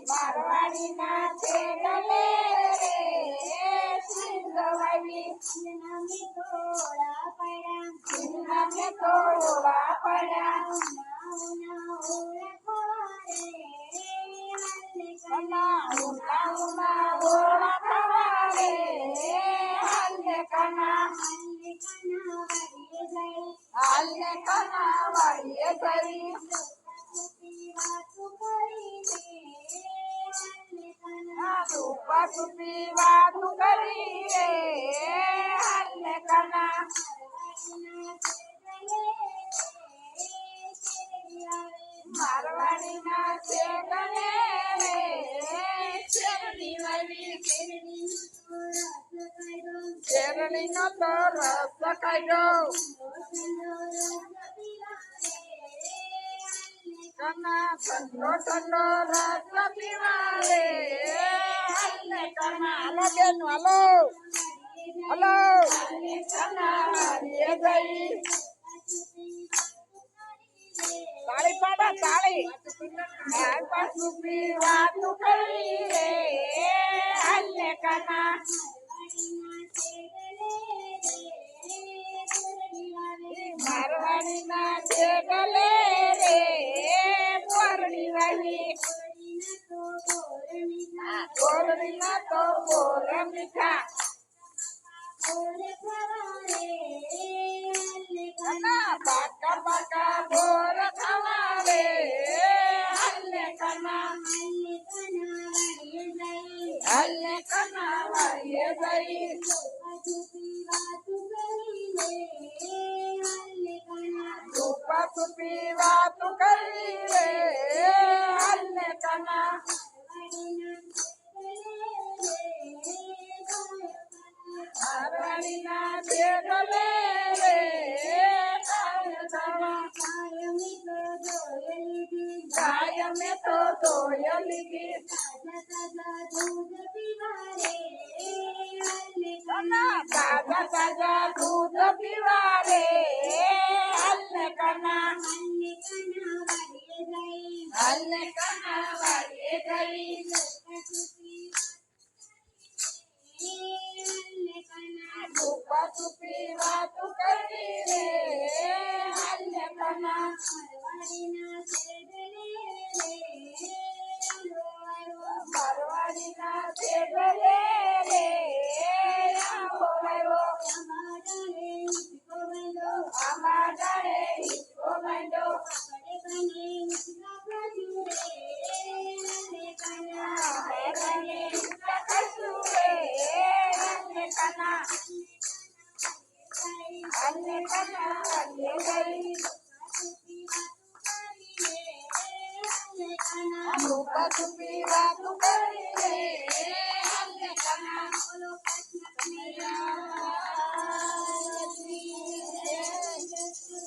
મારવાડી ના છે ગલે રે સિંગવાડી નામે તોડા પડ્યા કના ઉના ગોળા ખવારે હાલે કના વાડીએ ગઈ સુપી વાતું કરી રે હાલે કના મારવાડી ના છે ગલે રે શેરડી વાવી શેરડી નો તો રસ કાઢ્યો કના ઠંડો રસ પીવા રે હાલે કના હાલો બેન હાલો હાલો કના વાડીએ ગઈ તાળી પાડો તાળી પાછું વાતું કરી રે હાલે કના મારવાડી ના છે ગલે રે પોરડી વાળી પોરડી ના તો બોર મીઠા બાકા બોર ખવારે હાલે કના વાડીએ ગઈ છુપી વાતું કરી રે હાલે કના મારવાડી ના છે ગલે રે ગાય મેં તો ધોય લીધી તાજા દૂધ પીવા રે હાલે કના વાડીએ ગઈ છુપી વાતું કરી રે હાલે કના મારવાડી ના છે ગલે રે આંબા ડાળે હિચકો બાંધ્યો છુપી વાતું કરી રે હાલે કના